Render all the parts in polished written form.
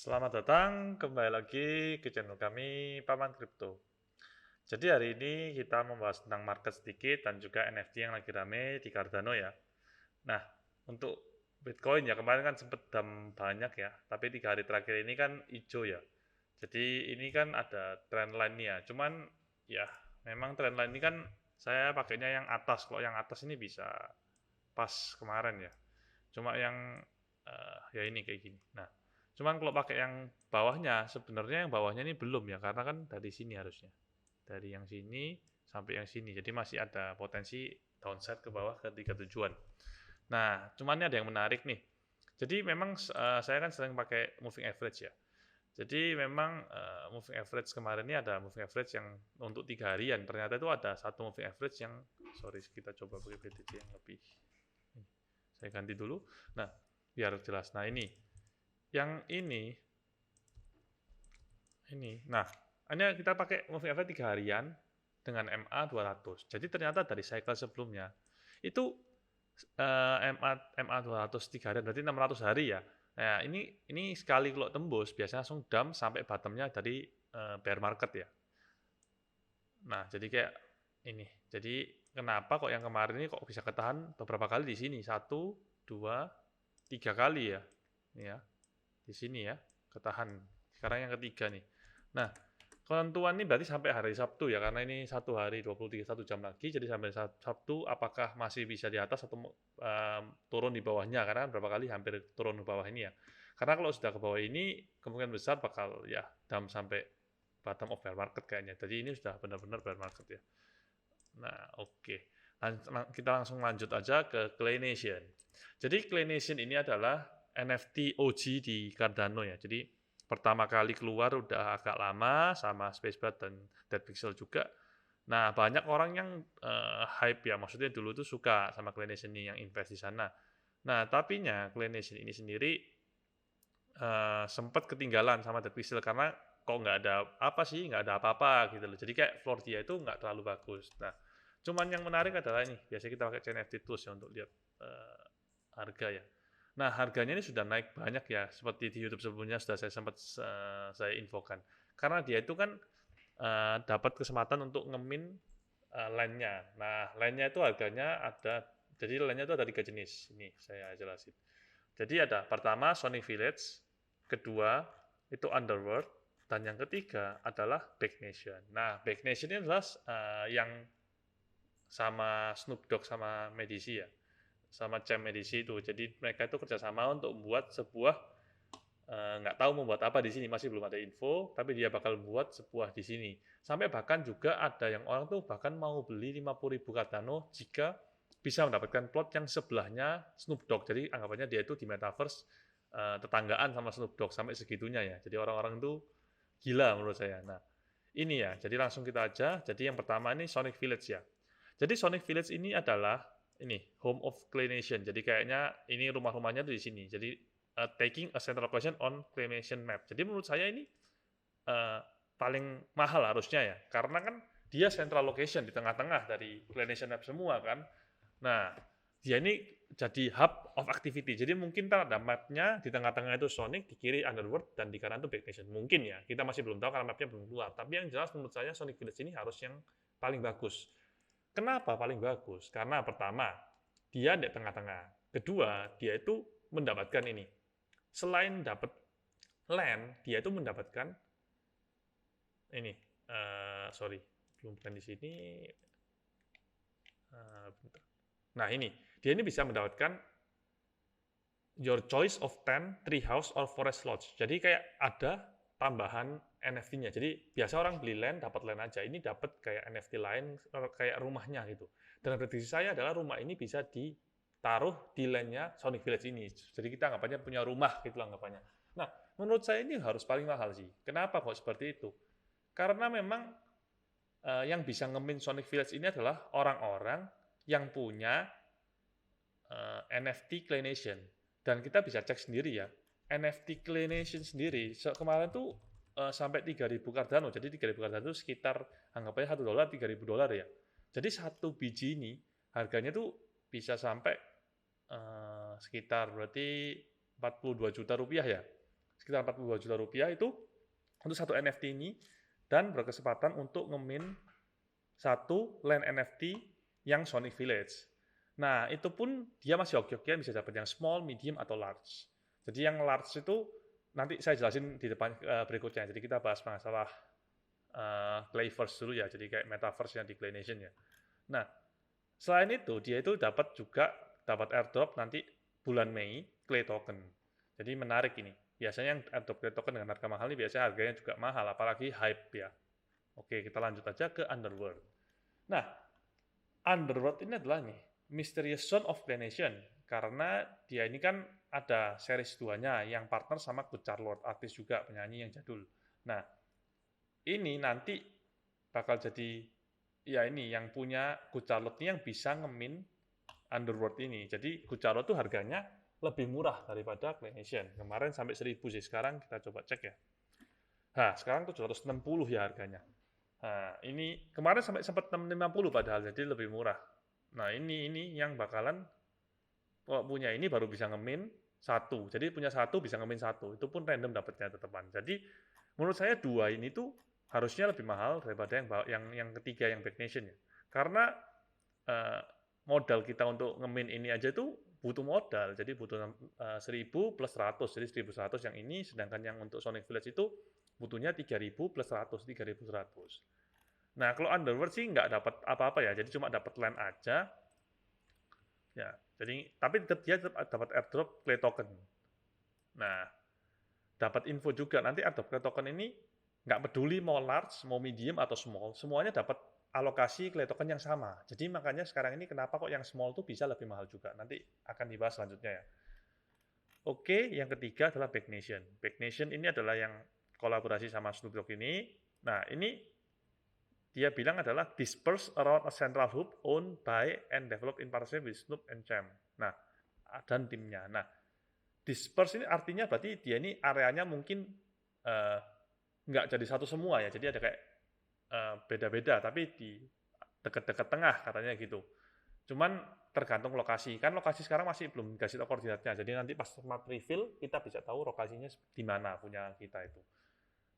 Selamat datang kembali lagi ke channel kami Paman Kripto. Jadi hari ini kita membahas tentang market sedikit dan juga NFT yang lagi rame di Cardano ya. Nah, untuk Bitcoin ya kemarin kan sempat dam banyak ya, tapi 3 hari terakhir ini kan hijau ya. Jadi ini kan ada trendline nih ya. Cuman ya memang trendline ini kan saya pakainya yang atas. Kalau yang atas ini bisa pas kemarin ya. Cuma yang ya ini kayak gini. Nah, cuman kalau pakai yang bawahnya, sebenarnya yang bawahnya ini belum ya, karena kan dari sini harusnya. Dari yang sini sampai yang sini. Jadi masih ada potensi downside ke bawah ketika tujuan. Nah, cuman ini ada yang menarik nih. Jadi memang saya kan sering pakai moving average ya. Jadi memang moving average kemarin ini ada moving average yang untuk 3 harian. Ternyata itu ada satu moving average yang, sorry kita coba pakai BTC yang lebih. Saya ganti dulu. Nah, biar jelas. Nah, ini. Yang ini. Nah, hanya kita pakai moving average 3 harian dengan MA 200. Jadi ternyata dari cycle sebelumnya itu MA 200 3 harian berarti 600 hari ya. Nah, ini sekali kalau tembus biasanya langsung dump sampai bottomnya dari bear market ya. Nah, jadi kayak ini. Jadi kenapa kok yang kemarin ini kok bisa ketahan beberapa kali di sini? 1, 2, 3 kali ya. Ini ya. Di sini ya, ketahan. Sekarang yang ketiga nih. Nah, penentuan ini berarti sampai hari Sabtu ya, karena ini 1 hari 1 jam lagi, jadi sampai Sabtu apakah masih bisa di atas atau turun di bawahnya, karena berapa kali hampir turun ke bawah ini ya. Karena kalau sudah ke bawah ini, kemungkinan besar bakal ya dump sampai bottom of bear market kayaknya. Jadi ini sudah benar-benar bear market ya. Nah, oke. Kita langsung lanjut aja ke Clay Nation. Jadi Clay Nation ini adalah NFT OG di Cardano ya. Jadi pertama kali keluar udah agak lama sama Spacebat dan Dead Pixel juga. Nah, banyak orang yang hype ya, maksudnya dulu tuh suka sama Clay Nation ini yang invest di sana. Nah, tapinya Clay Nation ini sendiri sempat ketinggalan sama Dead Pixel karena kok nggak ada apa sih, nggak ada apa-apa gitu loh. Jadi kayak floor dia itu nggak terlalu bagus. Nah, cuman yang menarik adalah ini, biasanya kita pakai NFT Tools ya untuk lihat harga ya. Nah, harganya ini sudah naik banyak ya, seperti di YouTube sebelumnya sudah saya sempat saya infokan. Karena dia itu kan dapat kesempatan untuk ngemin line-nya. Nah, line-nya itu harganya ada, jadi line-nya itu ada 3 jenis. Ini saya jelasin. Jadi ada pertama Sonic Village, kedua itu Underworld, dan yang ketiga adalah Back Nation. Nah, Back Nation ini adalah yang sama Snoop Dogg sama Medici ya, sama Cem Medici itu. Jadi mereka itu kerjasama untuk membuat sebuah nggak tahu membuat apa di sini, masih belum ada info, tapi dia bakal buat sebuah di sini. Sampai bahkan juga ada yang orang tuh bahkan mau beli 50.000 Cardano jika bisa mendapatkan plot yang sebelahnya Snoop Dogg. Jadi anggapannya dia itu di metaverse tetanggaan sama Snoop Dogg sampai segitunya ya. Jadi orang-orang itu gila menurut saya. Nah, ini ya. Jadi langsung kita aja. Jadi yang pertama ini Sonic Village ya. Jadi Sonic Village ini adalah ini home of Clay Nation. Jadi kayaknya ini rumah-rumahnya tuh di sini. Jadi taking a central location on Clay Nation map. Jadi menurut saya ini uh, paling mahal harusnya ya. Karena kan dia central location di tengah-tengah dari Clay Nation map semua kan. Nah, dia ini jadi hub of activity. Jadi mungkin ntar ada mapnya di tengah-tengah itu Sonic, di kiri Underworld, dan di kanan itu Back Nation. Mungkin ya, kita masih belum tahu karena mapnya belum keluar. Tapi yang jelas menurut saya Sonic Village ini harus yang paling bagus. Kenapa paling bagus? Karena pertama, dia di tengah-tengah. Kedua, dia itu mendapatkan ini. Selain dapat land, dia itu mendapatkan ini. Sorry, belum bukan di sini. Nah ini, dia ini bisa mendapatkan your choice of 10, treehouse, or forest lodge. Jadi kayak ada tambahan NFT-nya. Jadi biasa orang beli land, dapat land aja. Ini dapat kayak NFT lain, kayak rumahnya gitu. Dan prediksi saya adalah rumah ini bisa ditaruh di land-nya Sonic Village ini. Jadi kita anggapannya punya rumah gitu anggapannya. Nah, menurut saya ini harus paling mahal sih. Kenapa kok seperti itu? Karena memang yang bisa ngemin Sonic Village ini adalah orang-orang yang punya NFT Clay Nation. Dan kita bisa cek sendiri ya, NFT Clay Nation sendiri kemarin tuh sampai 3.000 Cardano. Jadi 3.000 Cardano itu sekitar anggapnya $1, 3.000 ya. Jadi satu biji ini harganya tuh bisa sampai sekitar berarti 42 juta rupiah ya. sekitar 42 juta rupiah itu untuk satu NFT ini, dan berkesempatan untuk ngemin satu land NFT yang Sonic Village. Nah, itu pun dia masih oke-oke, bisa dapat yang small, medium, atau large. Jadi yang large itu nanti saya jelasin di depan berikutnya. Jadi kita bahas masalah Clayverse dulu ya, jadi kayak metaverse yang di Clay Nation ya. Nah, selain itu dia itu dapat airdrop nanti bulan Mei Clay token. Jadi menarik ini. Biasanya yang airdrop Clay token dengan harga mahal ini biasanya harganya juga mahal, apalagi hype ya. Oke, kita lanjut aja ke Underworld. Nah, Underworld ini adalah nih Mysterious Zone of Clay Nation, karena dia ini kan ada series 2-nya yang partner sama Good Charlotte, artis juga penyanyi yang jadul. Nah, ini nanti bakal jadi ya ini yang punya Good Charlotte ini yang bisa ngemin Underworld ini. Jadi Good Charlotte tuh harganya lebih murah daripada Clay Nation. Kemarin sampai 1000 sih, sekarang kita coba cek ya. Nah, sekarang 760 ya harganya. Nah, ini kemarin sampai sempat 650 padahal, jadi lebih murah. Nah, ini yang bakalan kalau punya ini baru bisa ngemin satu. Jadi punya satu bisa ngemin satu. Itu pun random dapatnya tetepan. Jadi menurut saya dua ini tuh harusnya lebih mahal daripada yang ketiga yang Back Nation ya. Karena modal kita untuk ngemin ini aja tuh butuh modal. Jadi butuh 1000 plus 100. Jadi 1100 yang ini, sedangkan yang untuk Sonic Village itu butuhnya 3000 plus 100, 3100. Nah, kalau Underworld sih nggak dapat apa-apa ya, jadi cuma dapat land aja. Ya, jadi tapi dia tetap dapat airdrop Clay token. Nah, dapat info juga nanti airdrop Clay token ini nggak peduli mau large, mau medium atau small, semuanya dapat alokasi Clay token yang sama. Jadi makanya sekarang ini kenapa kok yang small tuh bisa lebih mahal juga. Nanti akan dibahas selanjutnya ya. Oke, yang ketiga adalah Back Nation. Back Nation ini adalah yang kolaborasi sama Snoop Dogg ini. Nah, ini dia bilang adalah dispersed around a central hub owned by and developed in partnership with Snoop and Champ. Nah, dan timnya. Nah, dispersed ini artinya berarti dia ini areanya mungkin nggak jadi satu semua ya. Jadi ada kayak beda-beda, tapi di dekat-dekat tengah katanya gitu. Cuman tergantung lokasi. Kan lokasi sekarang masih belum dikasih tahu koordinatnya. Jadi nanti pas smart reveal kita bisa tahu lokasinya di mana punya kita itu.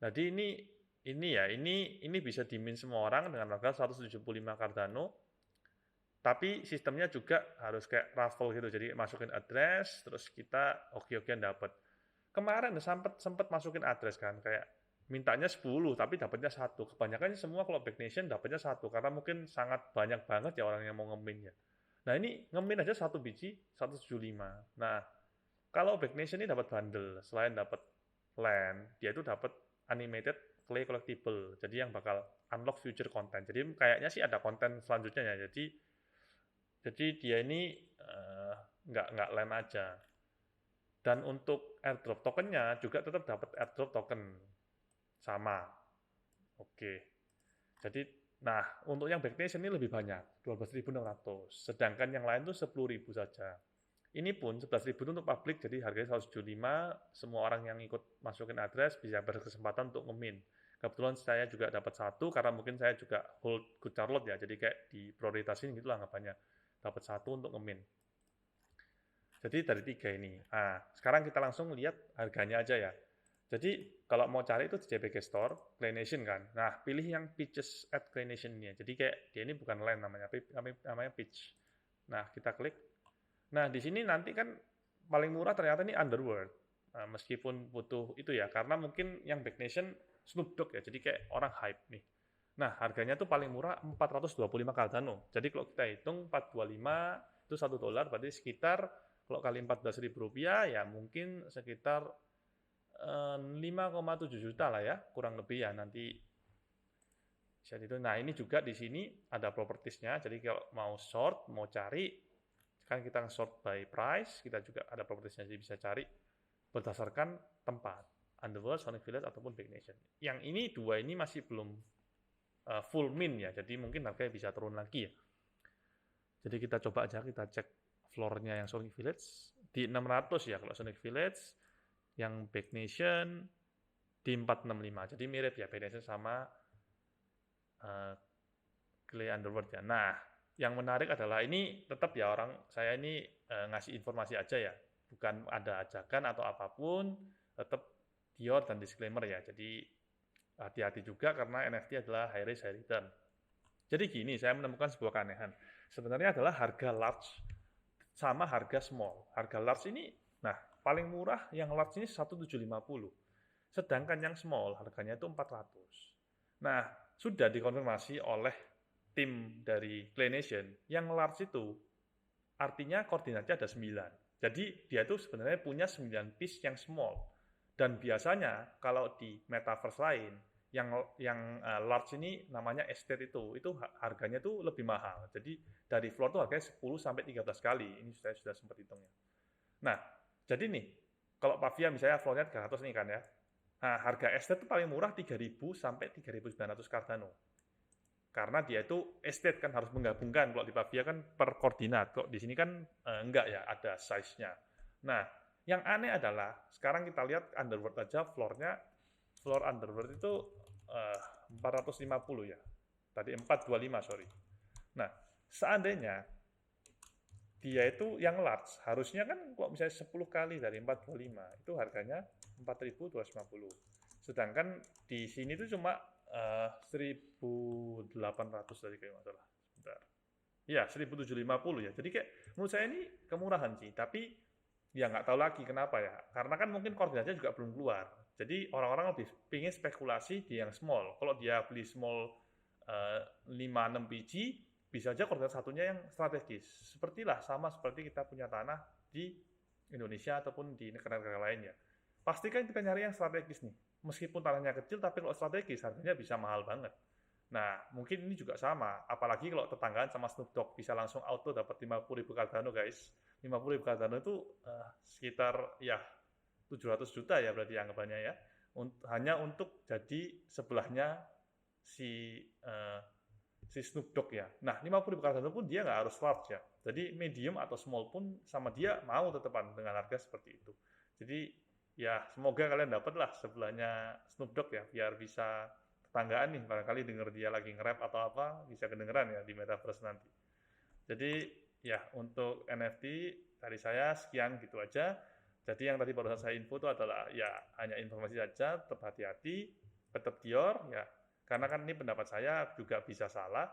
Jadi ini bisa dimin semua orang dengan harga 175 Cardano. Tapi sistemnya juga harus kayak raffle gitu. Jadi masukin address, terus kita oke-okean dapat. Kemarin sempat masukin address kan, kayak mintanya 10 tapi dapatnya 1. Kebanyakan semua kalau Back Nation dapatnya 1 karena mungkin sangat banyak banget ya orang yang mau ngemin ya. Nah, ini ngemin aja 1 biji 175. Nah, kalau Back Nation ini dapat bundle, selain dapat land, dia itu dapat animated clay collectible. Jadi yang bakal unlock future content. Jadi kayaknya sih ada konten selanjutnya ya. Jadi dia ini nggak land aja. Dan untuk airdrop tokennya juga tetap dapat airdrop token sama. Oke. Jadi, nah untuk yang Back Nation ini lebih banyak, 12.600. Sedangkan yang lain tuh 10.000 saja. Ini pun 11.000 itu untuk publik, jadi harganya 175. Semua orang yang ikut masukin address bisa berkesempatan untuk ngemin. Kebetulan saya juga dapat satu, karena mungkin saya juga hold Good Charlotte ya, jadi kayak diprioritasin gitu lah anggapannya. Dapat satu untuk ngemin. Jadi dari 3 ini. Nah, sekarang kita langsung lihat harganya aja ya. Jadi kalau mau cari itu di JPG Store, Clay Nation kan. Nah, pilih yang Pitches at Clay Nation ini. Jadi kayak dia ini bukan land namanya Pitch. Nah, kita klik. Nah, di sini nanti kan paling murah ternyata ini Underworld. Nah, meskipun butuh itu ya, karena mungkin yang Back Nation Snoop Dogg ya, jadi kayak orang hype nih. Nah, harganya tuh paling murah 425 Cardano. Jadi kalau kita hitung 425 itu $1, berarti sekitar kalau kali 14.000 rupiah ya mungkin sekitar 5,7 juta lah ya, kurang lebih ya nanti. Nah, ini juga di sini ada propertiesnya. Jadi kalau mau short, mau cari, kan kita short by price, kita juga ada propertiesnya, jadi bisa cari berdasarkan tempat, Underworld, Sonic Village ataupun Back Nation. Yang ini dua ini masih belum full min ya, jadi mungkin harganya bisa turun lagi ya. Jadi kita coba aja, kita cek floor-nya yang Sonic Village di 600 ya kalau Sonic Village, yang Back Nation di 465. Jadi mirip ya, Back Nation sama Clay Underworld ya. Nah, yang menarik adalah ini tetap ya saya ini ngasih informasi aja ya, bukan ada ajakan atau apapun, tetap Dior dan disclaimer ya. Jadi hati-hati juga karena NFT adalah high risk, high return. Jadi gini, saya menemukan sebuah keanehan. Sebenarnya adalah harga large sama harga small. Harga large ini, nah paling murah yang large ini 1.750. Sedangkan yang small harganya itu 400. Nah, sudah dikonfirmasi oleh tim dari Clay Nation, yang large itu artinya koordinatnya ada 9. Jadi dia tuh sebenarnya punya 9 piece yang small. Dan biasanya kalau di metaverse lain, yang large ini namanya estate itu harganya tuh lebih mahal. Jadi dari floor tuh harganya 10 sampai 13 kali. Ini saya sudah sempat hitungnya. Nah, jadi nih, kalau Pavia misalnya floornya 300 nih kan ya. Nah, harga estate itu paling murah 3.000 sampai 3.900 Cardano. Karena dia itu estate kan harus menggabungkan. Kalau di Pavia kan per koordinat. Kok di sini kan enggak ya, ada size-nya. Nah, yang aneh adalah sekarang kita lihat Underworld aja floor Underworld itu 450 ya. Tadi 425, sorry. Nah, seandainya dia itu yang large, harusnya kan kalau misalnya 10 kali dari 425, itu harganya 4.250. Sedangkan di sini itu cuma 1.800 tadi kayak masalah. Bentar. Iya, 1.750 ya. Jadi kayak menurut saya ini kemurahan sih, tapi ya nggak tahu lagi kenapa ya. Karena kan mungkin koordinatnya juga belum keluar. Jadi orang-orang lebih pingin spekulasi di yang small. Kalau dia beli small 5-6 biji, bisa aja koordinat satunya yang strategis. Sepertilah sama seperti kita punya tanah di Indonesia ataupun di negara-negara lainnya. Pastikan kita nyari yang strategis nih. Meskipun tanahnya kecil, tapi kalau strategis harganya bisa mahal banget. Nah, mungkin ini juga sama. Apalagi kalau tetanggaan sama Snoop Dogg bisa langsung auto dapat 50.000 Cardano, guys. 50.000 Cardano itu sekitar ya 700 juta ya berarti anggapannya ya. Hanya untuk jadi sebelahnya si Snoop Dogg ya. Nah, 50.000 Cardano pun dia nggak harus large ya. Jadi medium atau small pun sama dia mau tetepan dengan harga seperti itu. Jadi ya semoga kalian dapatlah sebelahnya Snoop Dogg ya, biar bisa tetanggaan nih, barangkali denger dia lagi nge-rap atau apa, bisa kedengeran ya di Metaverse nanti. Jadi ya untuk NFT dari saya sekian gitu aja. Jadi yang tadi barusan saya info itu adalah ya hanya informasi saja, tetap hati-hati, tetap Dior ya. Karena kan ini pendapat saya juga bisa salah.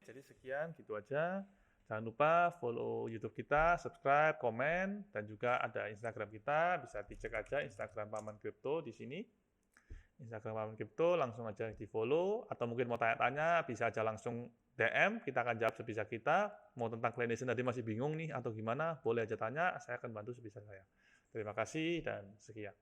Jadi sekian gitu aja. Jangan lupa follow YouTube kita, subscribe, komen, dan juga ada Instagram kita. Bisa dicek aja Instagram Paman Crypto di sini. Instagram Paman Crypto langsung aja di follow. Atau mungkin mau tanya-tanya bisa aja langsung DM. Kita akan jawab sebisa kita. Mau tentang Clay Nation tadi masih bingung nih atau gimana, boleh aja tanya. Saya akan bantu sebisa saya. Terima kasih dan sekian.